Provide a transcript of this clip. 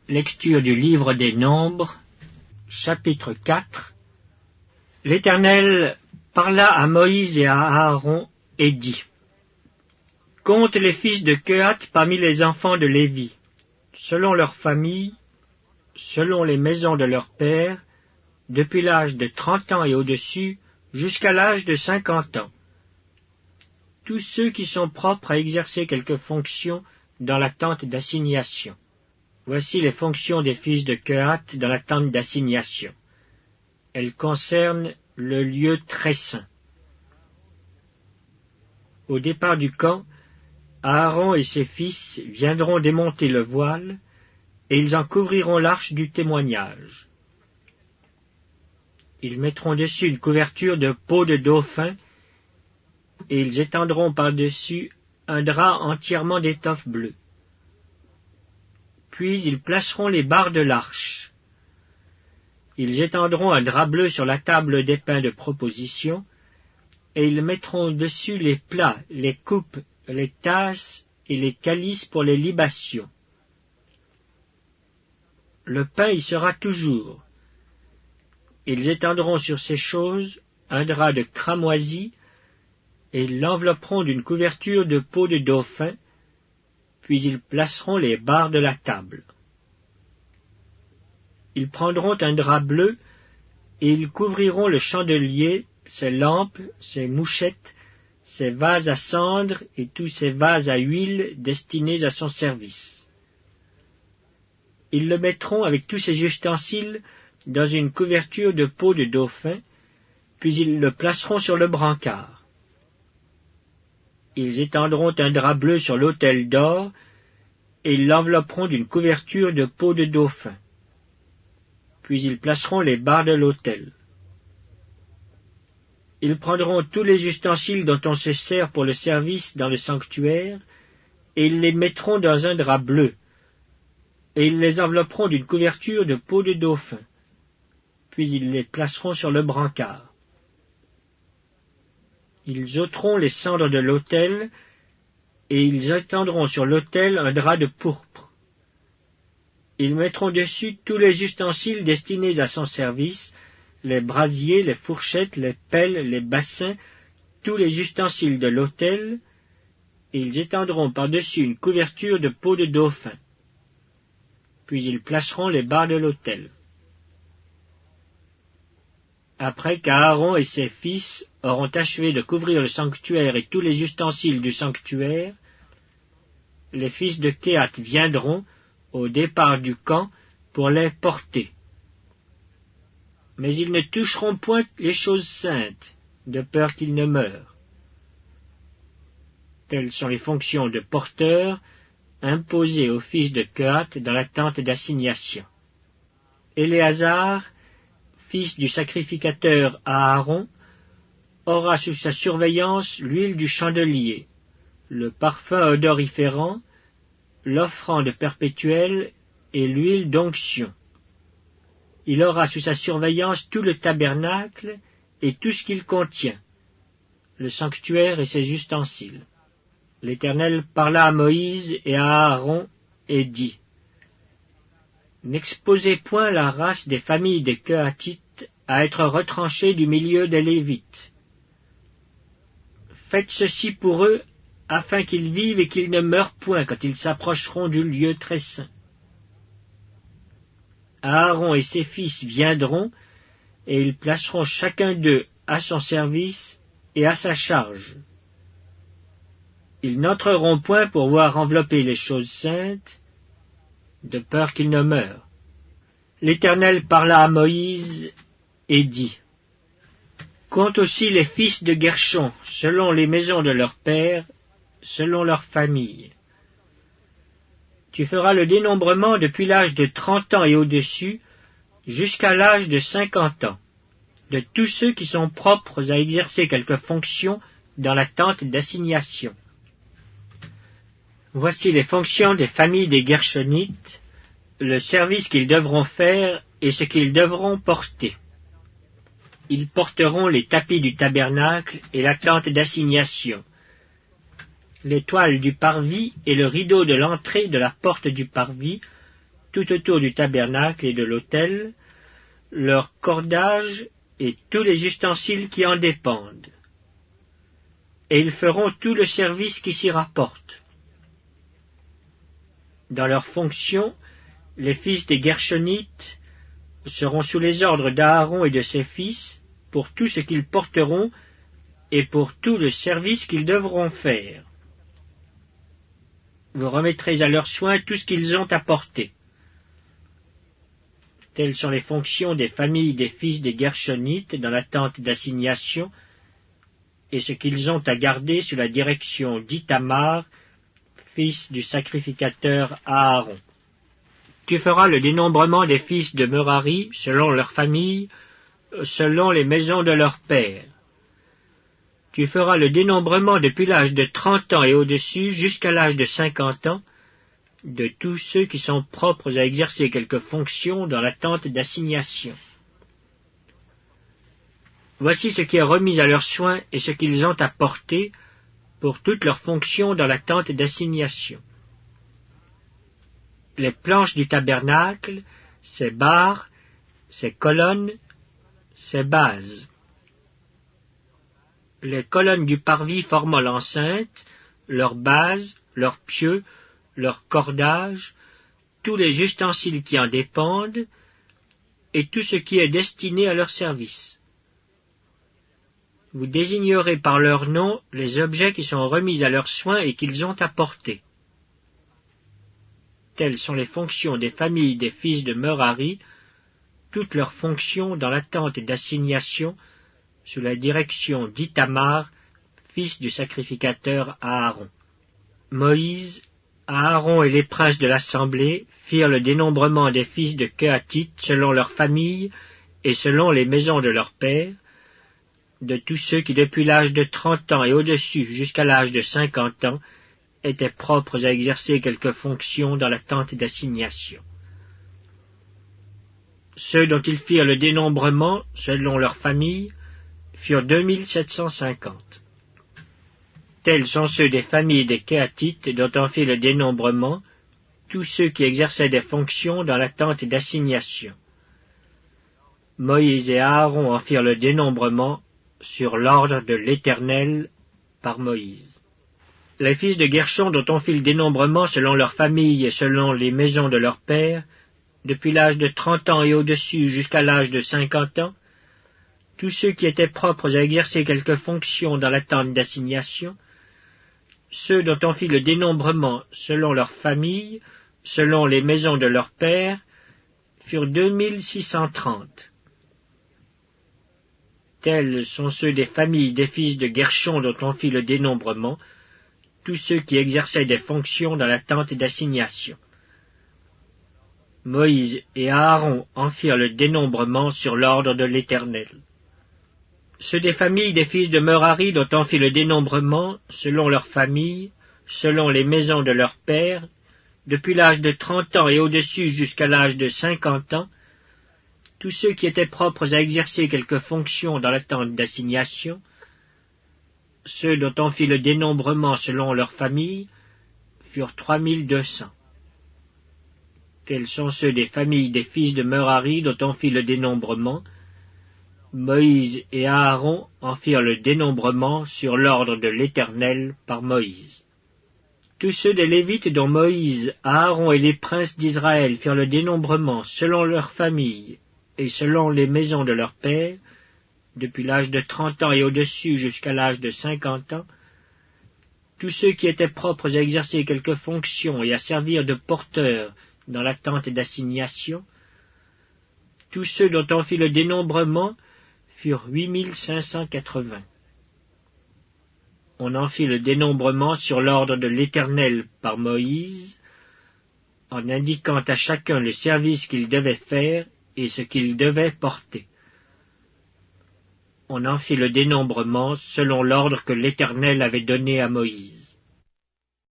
Lecture du livre des Nombres, chapitre 4. L'Éternel parla à Moïse et à Aaron et dit: Compte les fils de Kehath parmi les enfants de Lévi, selon leurs familles, selon les maisons de leurs pères, depuis l'âge de 30 ans et au-dessus, jusqu'à l'âge de 50 ans. Tous ceux qui sont propres à exercer quelque fonction dans la tente d'assignation. Voici les fonctions des fils de Kehath dans la tente d'assignation. Elles concernent le lieu très saint. Au départ du camp, Aaron et ses fils viendront démonter le voile, et ils en couvriront l'arche du témoignage. Ils mettront dessus une couverture de peau de dauphin, et ils étendront par-dessus un drap entièrement d'étoffe bleue. Puis ils placeront les barres de l'arche. Ils étendront un drap bleu sur la table des pains de proposition, et ils mettront dessus les plats, les coupes, les tasses et les calices pour les libations. Le pain y sera toujours. Ils étendront sur ces choses un drap de cramoisi, et ils l'envelopperont d'une couverture de peau de dauphin, puis ils placeront les barres de la table. Ils prendront un drap bleu, et ils couvriront le chandelier, ses lampes, ses mouchettes, ses vases à cendre et tous ses vases à huile destinés à son service. Ils le mettront avec tous ses ustensiles dans une couverture de peau de dauphin, puis ils le placeront sur le brancard. Ils étendront un drap bleu sur l'autel d'or, et ils l'envelopperont d'une couverture de peau de dauphin. Puis ils placeront les barres de l'autel. Ils prendront tous les ustensiles dont on se sert pour le service dans le sanctuaire, et ils les mettront dans un drap bleu, et ils les envelopperont d'une couverture de peau de dauphin. Puis ils les placeront sur le brancard. Ils ôteront les cendres de l'autel, et ils étendront sur l'autel un drap de pourpre. Ils mettront dessus tous les ustensiles destinés à son service, les brasiers, les fourchettes, les pelles, les bassins, tous les ustensiles de l'autel, et ils étendront par-dessus une couverture de peau de dauphin. Puis ils placeront les barres de l'autel. Après qu'Aaron et ses fils auront achevé de couvrir le sanctuaire et tous les ustensiles du sanctuaire, les fils de Kehath viendront, au départ du camp, pour les porter. Mais ils ne toucheront point les choses saintes, de peur qu'ils ne meurent. Telles sont les fonctions de porteurs imposées aux fils de Kehath dans la tente d'assignation. Éléazar, fils du sacrificateur Aaron, aura sous sa surveillance l'huile du chandelier, le parfum odoriférant, l'offrande perpétuelle et l'huile d'onction. Il aura sous sa surveillance tout le tabernacle et tout ce qu'il contient, le sanctuaire et ses ustensiles. L'Éternel parla à Moïse et à Aaron et dit: N'exposez point la race des familles des Kehathites à être retranchée du milieu des Lévites. Faites ceci pour eux, afin qu'ils vivent et qu'ils ne meurent point quand ils s'approcheront du lieu très saint. Aaron et ses fils viendront, et ils placeront chacun d'eux à son service et à sa charge. Ils n'entreront point pour voir envelopper les choses saintes, de peur qu'ils ne meurent. L'Éternel parla à Moïse et dit: Compte aussi les fils de Guershon, selon les maisons de leurs pères, selon leurs familles. Tu feras le dénombrement depuis l'âge de 30 ans et au-dessus, jusqu'à l'âge de 50 ans, de tous ceux qui sont propres à exercer quelque fonction dans la tente d'assignation. Voici les fonctions des familles des Gershonites, le service qu'ils devront faire et ce qu'ils devront porter. Ils porteront les tapis du tabernacle et la tente d'assignation, les toiles du parvis et le rideau de l'entrée de la porte du parvis, tout autour du tabernacle et de l'autel, leurs cordages et tous les ustensiles qui en dépendent. Et ils feront tout le service qui s'y rapporte. Dans leurs fonctions, les fils des Gershonites seront sous les ordres d'Aaron et de ses fils pour tout ce qu'ils porteront et pour tout le service qu'ils devront faire. Vous remettrez à leurs soins tout ce qu'ils ont à porter. Telles sont les fonctions des familles des fils des Gershonites dans la tente d'assignation et ce qu'ils ont à garder sous la direction d'Ithamar, fils du sacrificateur Aaron. Tu feras le dénombrement des fils de Merari selon leurs familles, selon les maisons de leurs pères. Tu feras le dénombrement depuis l'âge de 30 ans et au-dessus jusqu'à l'âge de 50 ans, de tous ceux qui sont propres à exercer quelque fonction dans la tente d'assignation. Voici ce qui est remis à leurs soins et ce qu'ils ont à porter pour toutes leurs fonctions dans la tente d'assignation. Les planches du tabernacle, ses barres, ses colonnes, ses bases. Les colonnes du parvis formant l'enceinte, leurs bases, leurs pieux, leurs cordages, tous les ustensiles qui en dépendent, et tout ce qui est destiné à leur service. Vous désignerez par leur nom les objets qui sont remis à leurs soins et qu'ils ont à porter. Telles sont les fonctions des familles des fils de Merari, toutes leurs fonctions dans la tente d'assignation, sous la direction d'Ithamar, fils du sacrificateur Aaron. Moïse, Aaron et les princes de l'assemblée firent le dénombrement des fils de Kehatite selon leurs familles et selon les maisons de leurs pères, de tous ceux qui depuis l'âge de 30 ans et au-dessus jusqu'à l'âge de 50 ans étaient propres à exercer quelque fonction dans la tente d'assignation. Ceux dont ils firent le dénombrement, selon leurs familles, furent 2750. Tels sont ceux des familles des Kehathites dont on fit le dénombrement, tous ceux qui exerçaient des fonctions dans la tente d'assignation. Moïse et Aaron en firent le dénombrement sur l'ordre de l'Éternel par Moïse. Les fils de Gershon dont on fit le dénombrement selon leurs familles et selon les maisons de leurs pères, depuis l'âge de 30 ans et au-dessus jusqu'à l'âge de 50 ans, tous ceux qui étaient propres à exercer quelque fonction dans la tente d'assignation, ceux dont on fit le dénombrement selon leurs familles, selon les maisons de leurs pères, furent 2630. Tels sont ceux des familles des fils de Gershon dont on fit le dénombrement, tous ceux qui exerçaient des fonctions dans la tente d'assignation. Moïse et Aaron en firent le dénombrement sur l'ordre de l'Éternel. Ceux des familles des fils de Merari dont on fit le dénombrement, selon leurs familles, selon les maisons de leurs pères, depuis l'âge de 30 ans et au-dessus jusqu'à l'âge de 50 ans, tous ceux qui étaient propres à exercer quelque fonction dans la tente d'assignation, ceux dont on fit le dénombrement selon leurs familles, furent 3200. Tels sont ceux des familles des fils de Merari dont on fit le dénombrement. Moïse et Aaron en firent le dénombrement sur l'ordre de l'Éternel par Moïse. Tous ceux des Lévites dont Moïse, Aaron et les princes d'Israël firent le dénombrement selon leurs familles et selon les maisons de leurs pères, depuis l'âge de 30 ans et au-dessus jusqu'à l'âge de 50 ans, tous ceux qui étaient propres à exercer quelque fonction et à servir de porteurs dans la tente d'assignation, tous ceux dont on fit le dénombrement furent 8580. On en fit le dénombrement sur l'ordre de l'Éternel par Moïse, en indiquant à chacun le service qu'il devait faire et ce qu'il devait porter. On en fit le dénombrement selon l'ordre que l'Éternel avait donné à Moïse.